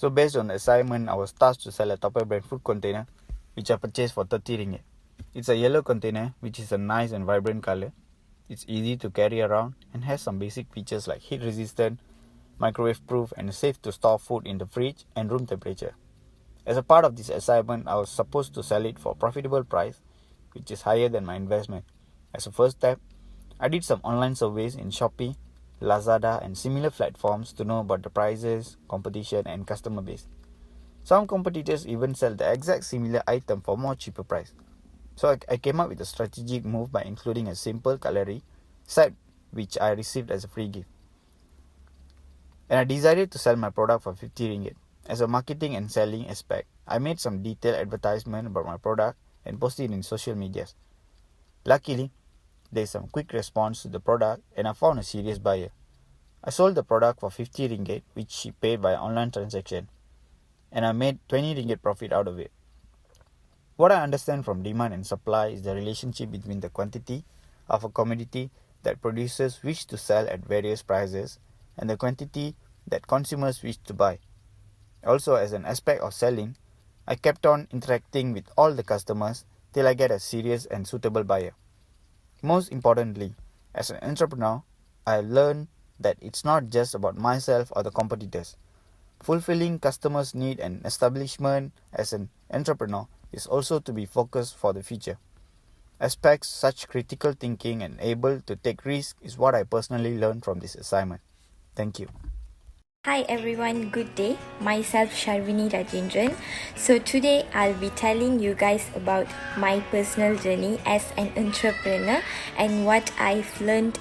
So based on the assignment, I was tasked to sell a Tupperware brand food container, which I purchased for 30 ringgit. It's a yellow container, which is a nice and vibrant color. It's easy to carry around and has some basic features like heat resistant, microwave proof, and safe to store food in the fridge and room temperature. As a part of this assignment, I was supposed to sell it for a profitable price, which is higher than my investment. As a first step, I did some online surveys in Shopee, Lazada, and similar platforms to know about the prices, competition, and customer base. Some competitors even sell the exact similar item for more cheaper price. So I came up with a strategic move by including a simple cutlery set which I received as a free gift. And I decided to sell my product for 50 ringgit. As a marketing and selling aspect, I made some detailed advertisement about my product and posted it in social medias. Luckily, there is some quick response to the product and I found a serious buyer. I sold the product for 50 ringgit, which she paid by online transaction, and I made 20 ringgit profit out of it. What I understand from demand and supply is the relationship between the quantity of a commodity that producers wish to sell at various prices and the quantity that consumers wish to buy. Also, as an aspect of selling, I kept on interacting with all the customers till I get a serious and suitable buyer. Most importantly, as an entrepreneur, I learned that it's not just about myself or the competitors. Fulfilling customers' need and establishment as an entrepreneur is also to be focused for the future. Aspects such critical thinking and able to take risks is what I personally learned from this assignment. Thank you. Hi everyone, good day. Myself Sharvini Rajendran. So today I'll be telling you guys about my personal journey as an entrepreneur and what I've learned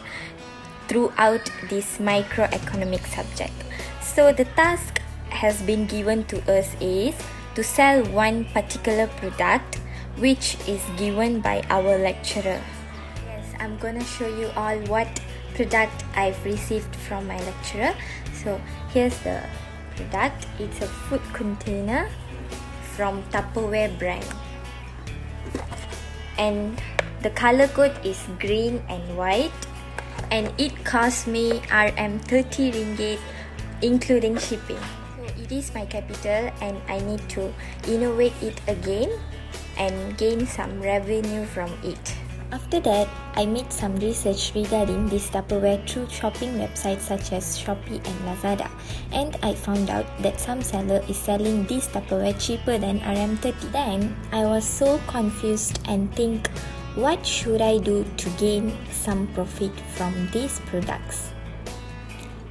throughout this microeconomic subject. So the task has been given to us is to sell one particular product which is given by our lecturer. Yes, I'm gonna show you all what product I've received from my lecturer. So here's the product. It's a food container from Tupperware brand, and the color code is green and white, and it cost me Rm 30 ringgit including shipping. So it is my capital and I need to innovate it again and gain some revenue from it. After that, I made some research regarding this Tupperware through shopping websites such as Shopee and Lazada, and I found out that some seller is selling this Tupperware cheaper than Rm30. Then I was so confused and think, what should I do to gain some profit from these products?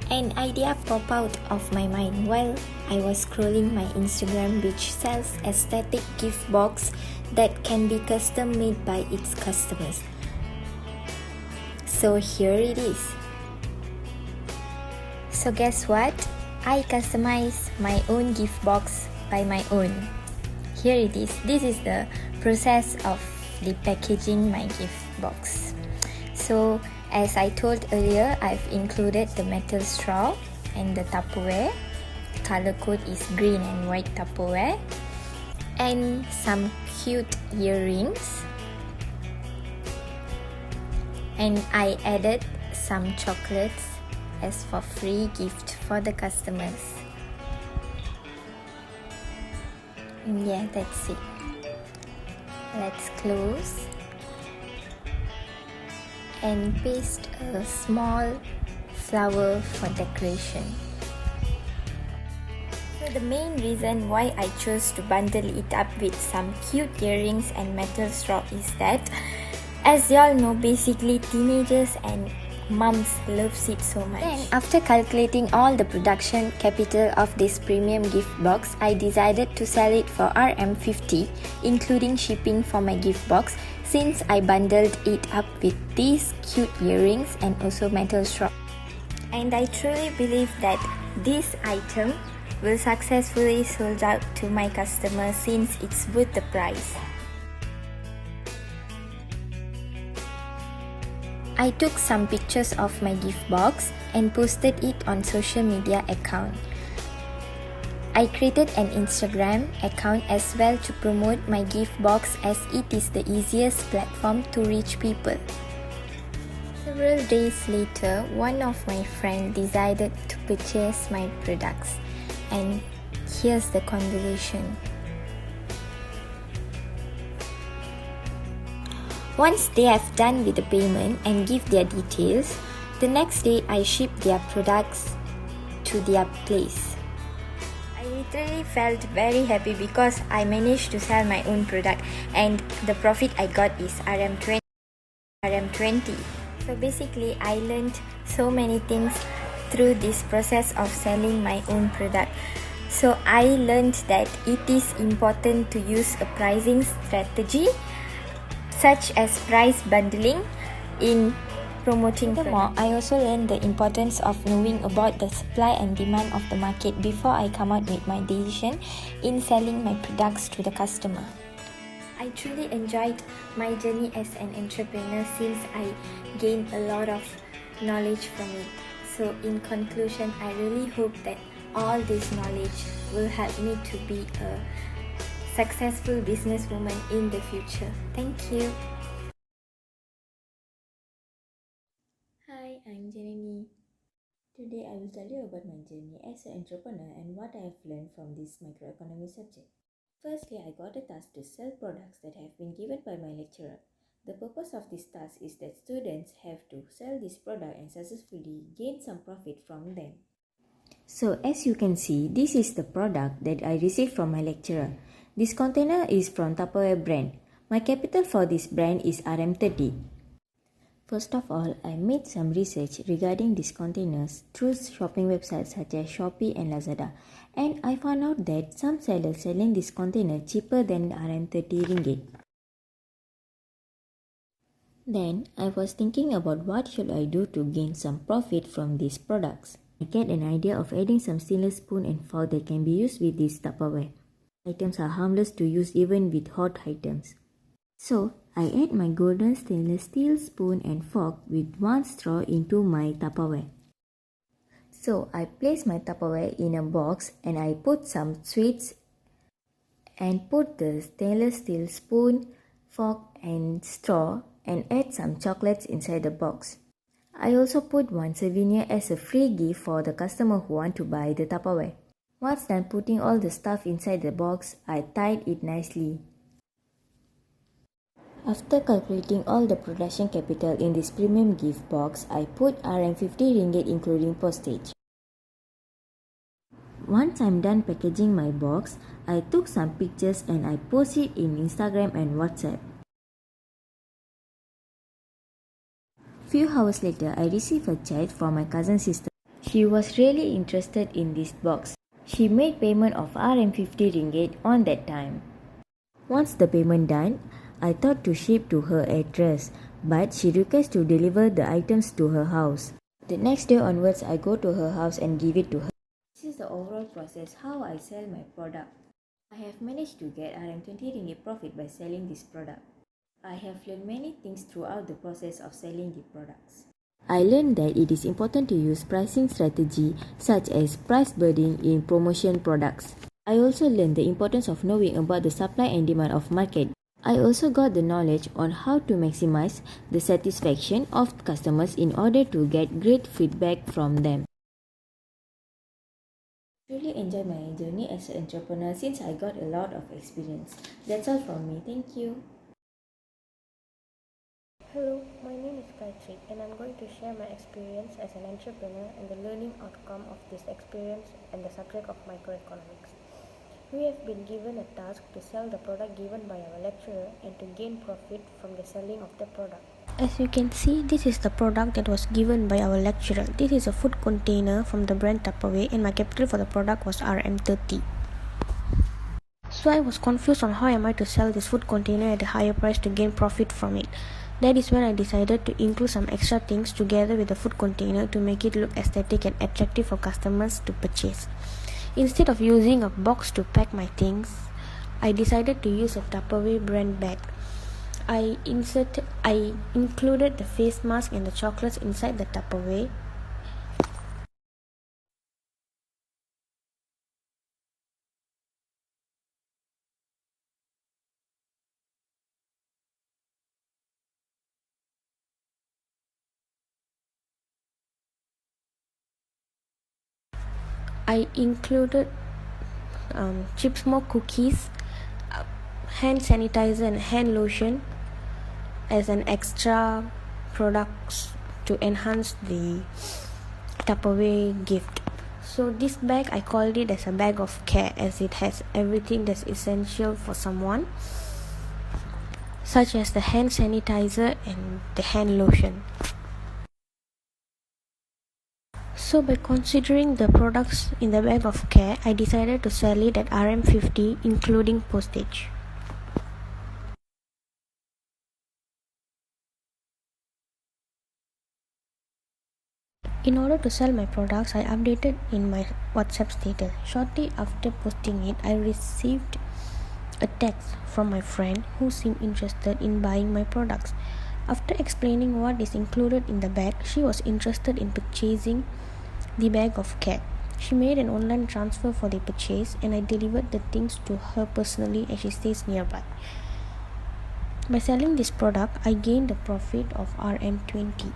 An idea popped out of my mind while I was scrolling my Instagram, which sells aesthetic gift box that can be custom made by its customers. So here it is. So guess what? I customized my own gift box by my own. Here it is. This is the process of the packaging my gift box. So as I told earlier, I've included the metal straw and the Tupperware. Color code is green and white Tupperware, and some cute earrings, and I added some chocolates as for free gift for the customers. And yeah, that's it. Let's close and paste a small flower for decoration. So the main reason why I chose to bundle it up with some cute earrings and metal straw is that, as y'all know, basically teenagers and moms loves it so much. Then after calculating all the production capital of this premium gift box, I decided to sell it for RM50, including shipping for my gift box, since I bundled it up with these cute earrings and also metal straw. And I truly believe that this item will successfully sold out to my customers since it's worth the price. I took some pictures of my gift box and posted it on social media account. I created an Instagram account as well to promote my gift box, as it is the easiest platform to reach people. Several days later, one of my friends decided to purchase my products, and here's the conversation. Once they have done with the payment and give their details, the next day I ship their products to their place. I literally felt very happy because I managed to sell my own product, and the profit I got is RM20. So basically, I learned so many things through this process of selling my own product. So I learned that it is important to use a pricing strategy such as price bundling in promoting. Furthermore, I also learned the importance of knowing about the supply and demand of the market before I come out with my decision in selling my products to the customer. I truly enjoyed my journey as an entrepreneur since I gained a lot of knowledge from it. So in conclusion, I really hope that all this knowledge will help me to be a successful businesswoman in the future. Thank you. Hi, I'm Janiny. Today I will tell you about my journey as an entrepreneur and what I have learned from this microeconomics subject. Firstly, I got a task to sell products that have been given by my lecturer. The purpose of this task is that students have to sell this product and successfully gain some profit from them. So as you can see, this is the product that I received from my lecturer. This container is from Tupperware brand. My capital for this brand is RM30. First of all, I made some research regarding these containers through shopping websites such as Shopee and Lazada, and I found out that some sellers selling this container cheaper than RM30 ringgit. Then I was thinking about what should I do to gain some profit from these products. I get an idea of adding some stainless spoon and fork that can be used with this Tupperware. Items are harmless to use even with hot items. So, I add my golden stainless steel spoon and fork with one straw into my Tupperware. So, I place my Tupperware in a box and I put some sweets and put the stainless steel spoon, fork and straw and add some chocolates inside the box. I also put one souvenir as a free gift for the customer who want to buy the Tupperware. Once done putting all the stuff inside the box, I tied it nicely. After calculating all the production capital in this premium gift box, I put RM50 ringgit including postage. Once I'm done packaging my box, I took some pictures and I post it in Instagram and WhatsApp. Few hours later, I received a chat from my cousin sister. She was really interested in this box. She made payment of RM50 ringgit on that time. Once the payment done, I thought to ship to her address, but she requested to deliver the items to her house. The next day onwards, I go to her house and give it to her. This is the overall process how I sell my product. I have managed to get RM20 ringgit profit by selling this product. I have learned many things throughout the process of selling the products. I learned that it is important to use pricing strategy such as price bidding in promotion products. I also learned the importance of knowing about the supply and demand of market. I also got the knowledge on how to maximize the satisfaction of customers in order to get great feedback from them. I really enjoyed my journey as an entrepreneur since I got a lot of experience. That's all from me. Thank you. Hello, my name is Gaayethry and I'm going to share my experience as an entrepreneur and the learning outcome of this experience and the subject of microeconomics. We have been given a task to sell the product given by our lecturer and to gain profit from the selling of the product. As you can see, this is the product that was given by our lecturer. This is a food container from the brand Tupperware, and my capital for the product was RM30. So I was confused on how am I to sell this food container at a higher price to gain profit from it. That is when I decided to include some extra things together with the food container to make it look aesthetic and attractive for customers to purchase. Instead of using a box to pack my things, I decided to use a Tupperware brand bag. I included the face mask and the chocolates inside the Tupperware. I included chip smoke cookies, hand sanitizer and hand lotion as an extra products to enhance the Tupperware gift. So this bag, I called it as a bag of care, as it has everything that's essential for someone, such as the hand sanitizer and the hand lotion. So by considering the products in the bag of care, I decided to sell it at RM50 including postage. In order to sell my products, I updated in my WhatsApp status. Shortly after posting it, I received a text from my friend who seemed interested in buying my products. After explaining what is included in the bag, she was interested in purchasing the bag of care. She made an online transfer for the purchase, and I delivered the things to her personally as she stays nearby. By selling this product, I gained a profit of RM20.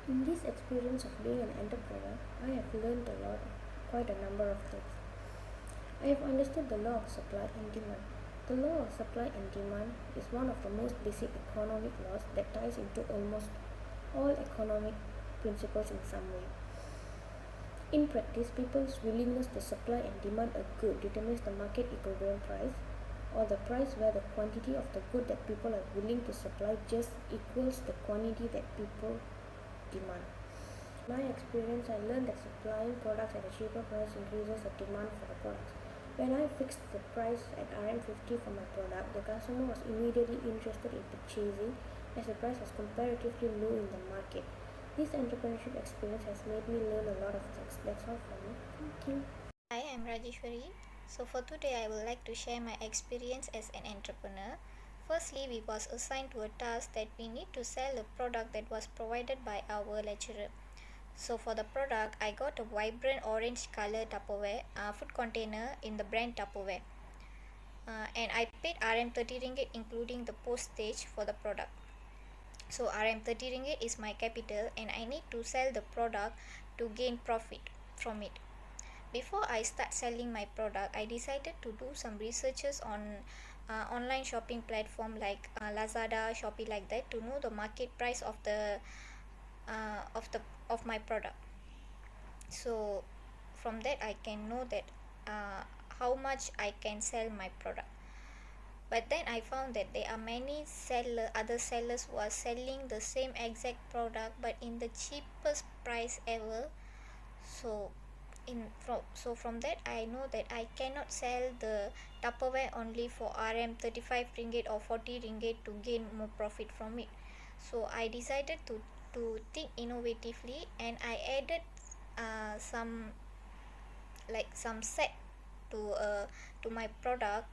In this experience of being an entrepreneur, I have learned quite a number of things. I have understood the law of supply and demand. The law of supply and demand is one of the most basic economic laws that ties into almost all economic principles in some way. In practice, people's willingness to supply and demand a good determines the market equilibrium price, or the price where the quantity of the good that people are willing to supply just equals the quantity that people demand. In my experience, I learned that supplying products at a cheaper price increases the demand for the products. When I fixed the price at RM50 for my product, the customer was immediately interested in purchasing as the price was comparatively low in the market. This entrepreneurship experience has made me learn a lot of things. That's all from me. Thank you. Hi, I'm Rajeswary. So for today, I would like to share my experience as an entrepreneur. Firstly, we was assigned to a task that we need to sell a product that was provided by our lecturer. So for the product, I got a vibrant orange color Tupperware food container in the brand Tupperware. And I paid RM30 ringgit including the postage for the product. So RM30 ringgit is my capital, and I need to sell the product to gain profit from it. Before I start selling my product, I decided to do some researches on online shopping platform like Lazada, Shopee, like that, to know the market price of of my product. So from that I can know that how much I can sell my product. But then I found that there are many other sellers who are selling the same exact product but in the cheapest price ever. So from that I know that I cannot sell the Tupperware only for RM35 ringgit or 40 ringgit to gain more profit from it. So I decided to think innovatively, and I added some set to my product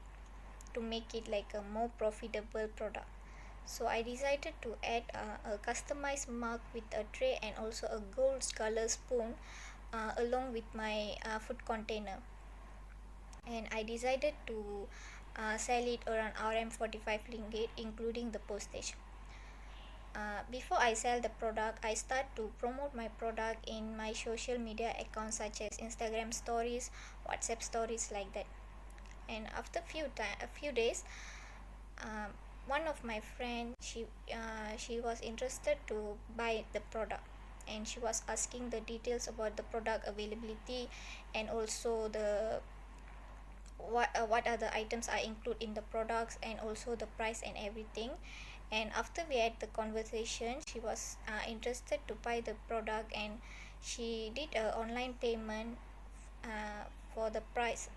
to make it like a more profitable product. So I decided to add a customized mug with a tray and also a gold color spoon along with my food container, and I decided to sell it around RM45 ringgit including the postage. Before I sell the product, I start to promote my product in my social media accounts such as Instagram stories, WhatsApp stories, like that. And after a few days, one of my friends, she was interested to buy the product, and she was asking the details about the product availability, and also the what are the items are included in the products, and also the price and everything. And after we had the conversation, she was interested to buy the product, and she did a online payment uh, for the price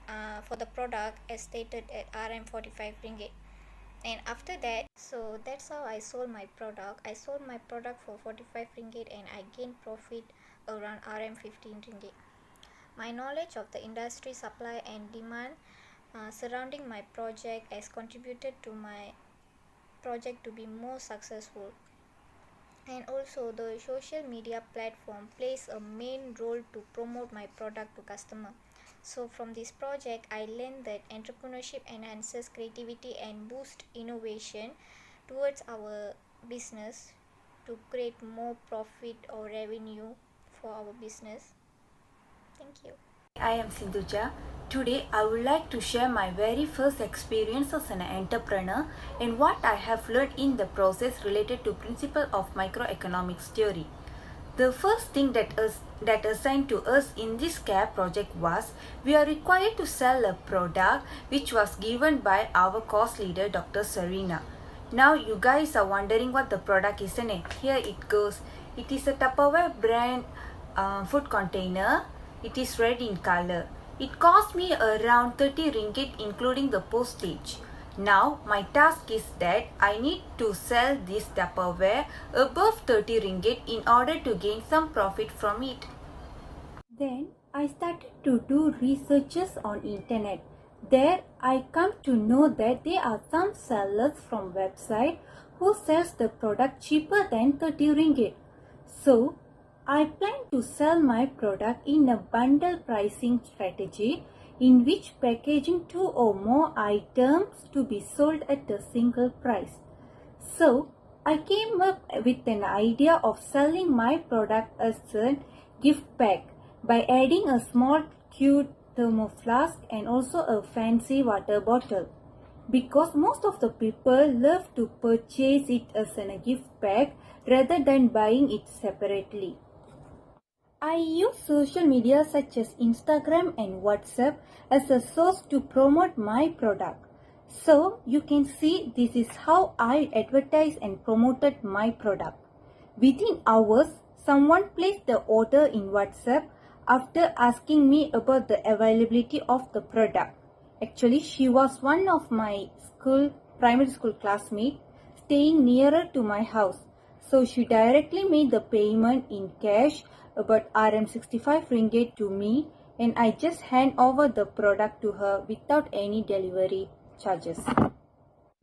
for the product as stated at RM 45 ringgit. And after that, so that's how I sold my product. I sold my product for 45 ringgit, and I gained profit around RM 15 ringgit. My knowledge of the industry supply and demand surrounding my project has contributed to my project to be more successful. And also the social media platform plays a main role to promote my product to customer. So from this project, I learned that entrepreneurship enhances creativity and boosts innovation towards our business to create more profit or revenue for our business. Thank you. I am Sindhuja. Today I would like to share my very first experience as an entrepreneur and what I have learned in the process related to principle of microeconomics theory. The first thing that assigned to us in this CARE project was we are required to sell a product which was given by our course leader Dr. Sharvini. Now you guys are wondering what the product is, isn't it? Here it goes. It is a Tupperware brand food container. It is red in color. It cost me around 30 ringgit including the postage. Now my task is that I need to sell this Tupperware above 30 ringgit in order to gain some profit from it. Then I started to do researches on internet. There I come to know that there are some sellers from website who sells the product cheaper than 30 ringgit. So I plan to sell my product in a bundle pricing strategy in which packaging 2 or more items to be sold at a single price. So I came up with an idea of selling my product as a gift pack by adding a small cute thermoflask and also a fancy water bottle. Because most of the people love to purchase it as a gift pack rather than buying it separately. I use social media such as Instagram and WhatsApp as a source to promote my product. So you can see this is how I advertised and promoted my product. Within hours, someone placed the order in WhatsApp after asking me about the availability of the product. Actually, she was one of my primary school classmates staying nearer to my house. So she directly made the payment in cash about RM 65 ringgit to me, and I just hand over the product to her without any delivery charges.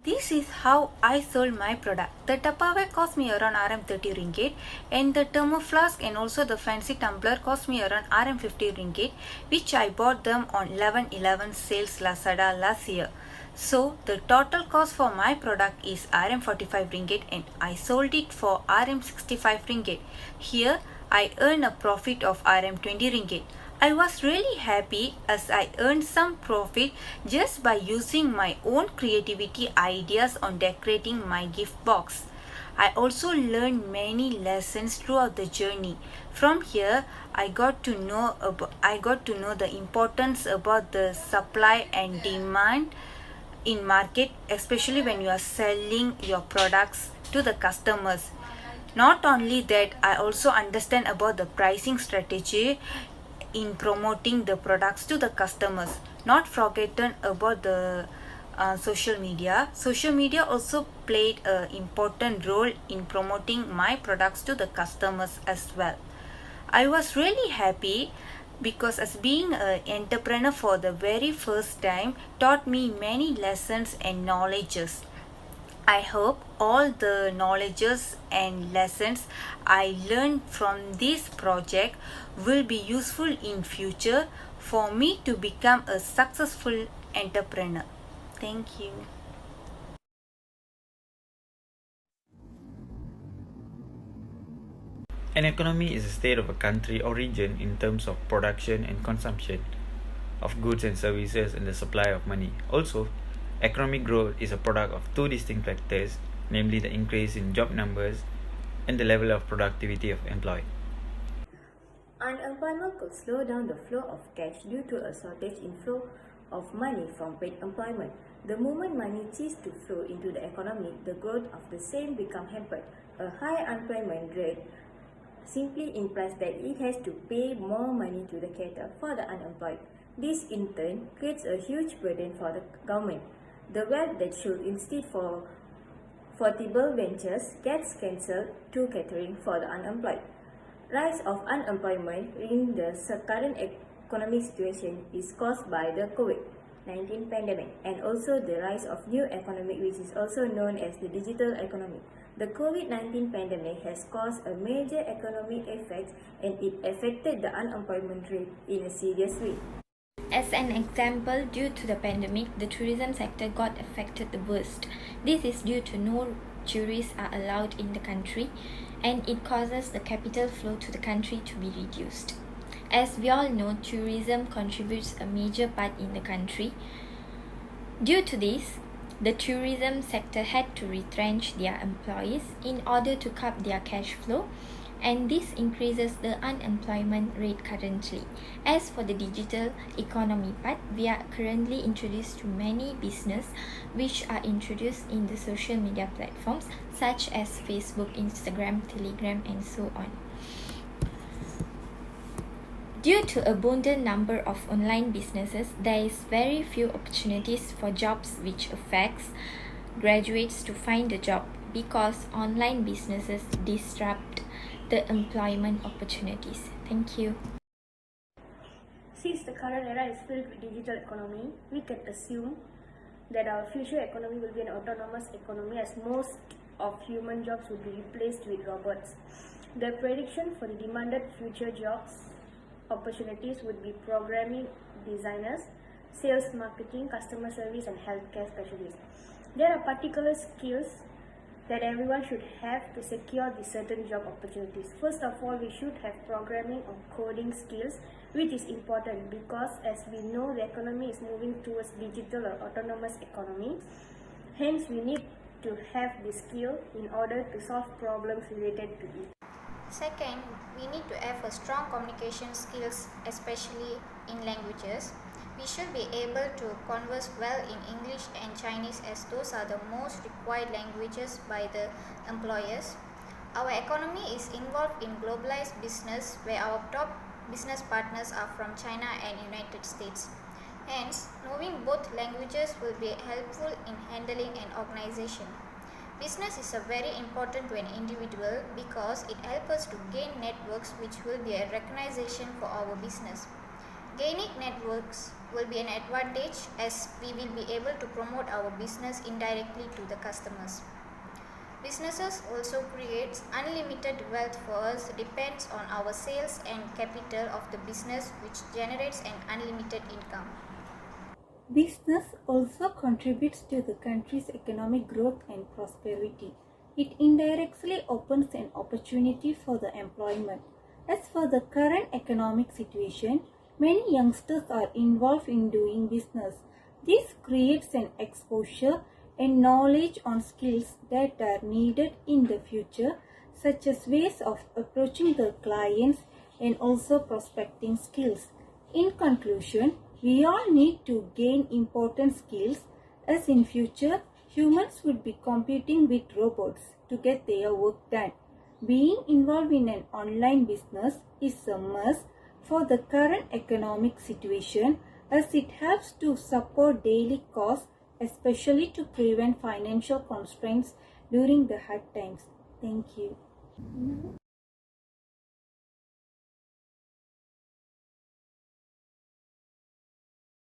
This is how I sold my product. The Tupperware cost me around RM 30 ringgit and the thermoflask and also the fancy tumbler cost me around RM 50 ringgit, which I bought them on 11/11 sales Lazada last year. So the total cost for my product is RM 45 ringgit and I sold it for RM 65 ringgit. Here I earned a profit of RM 20 ringgit. I was really happy as I earned some profit just by using my own creativity ideas on decorating my gift box. I also learned many lessons throughout the journey. From here, I got to know the importance about the supply and demand in market, especially when you are selling your products to the customers. Not only that, I also understand about the pricing strategy in promoting the products to the customers. Not forgotten about the social media. Social media also played an important role in promoting my products to the customers as well. I was really happy because as being an entrepreneur for the very first time taught me many lessons and knowledges. I hope all the knowledges and lessons I learned from this project will be useful in future for me to become a successful entrepreneur. Thank you. An economy is a state of a country or region in terms of production and consumption of goods and services and the supply of money. Also, Economic growth is a product of two distinct factors, namely the increase in job numbers and the level of productivity of employed. Unemployment could slow down the flow of cash due to a shortage in flow of money from paid employment. The moment money ceases to flow into the economy, the growth of the same becomes hampered. A high unemployment rate simply implies that it has to pay more money to the cater for the unemployed. This in turn creates a huge burden for the government. The wealth that should instead for profitable ventures gets cancelled to catering for the unemployed. Rise of unemployment in the current economic situation is caused by the COVID-19 pandemic and also the rise of new economy, which is also known as the digital economy. The COVID-19 pandemic has caused a major economic effect and it affected the unemployment rate in a serious way. As an example, due to the pandemic, the tourism sector got affected the worst. This is due to no tourists are allowed in the country, and it causes the capital flow to the country to be reduced. As we all know, tourism contributes a major part in the country. Due to this, the tourism sector had to retrench their employees in order to cut their cash flow, and this increases the unemployment rate currently. As for the digital economy part, we are currently introduced to many business which are introduced in the social media platforms such as Facebook, Instagram, Telegram, and so on. Due to abundant number of online businesses, there is very few opportunities for jobs, which affects graduates to find a job because online businesses disrupt the employment opportunities. Thank you. Since the current era is filled with digital economy, we can assume that our future economy will be an autonomous economy as most of human jobs will be replaced with robots. The prediction for the demanded future jobs opportunities would be programming designers, sales, marketing, customer service, and healthcare specialists. There are particular skills that everyone should have to secure the certain job opportunities. First of all, we should have programming or coding skills, which is important because as we know the economy is moving towards digital or autonomous economy. Hence, we need to have the skill in order to solve problems related to it. Second, we need to have a strong communication skills, especially in languages. We should be able to converse well in English and Chinese as those are the most required languages by the employers. Our economy is involved in globalized business where our top business partners are from China and United States. Hence, knowing both languages will be helpful in handling an organization. Business is very important to an individual because it helps us to gain networks which will be a recognition for our business. Gaining networks will be an advantage as we will be able to promote our business indirectly to the customers. Businesses also creates unlimited wealth for us depends on our sales and capital of the business which generates an unlimited income. Business also contributes to the country's economic growth and prosperity. It indirectly opens an opportunity for the employment. As for the current economic situation, many youngsters are involved in doing business. This creates an exposure and knowledge on skills that are needed in the future, such as ways of approaching the clients and also prospecting skills. In conclusion, we all need to gain important skills as in future humans would be competing with robots to get their work done. Being involved in an online business is a must for the current economic situation as it helps to support daily costs, especially to prevent financial constraints during the hard times. Thank you.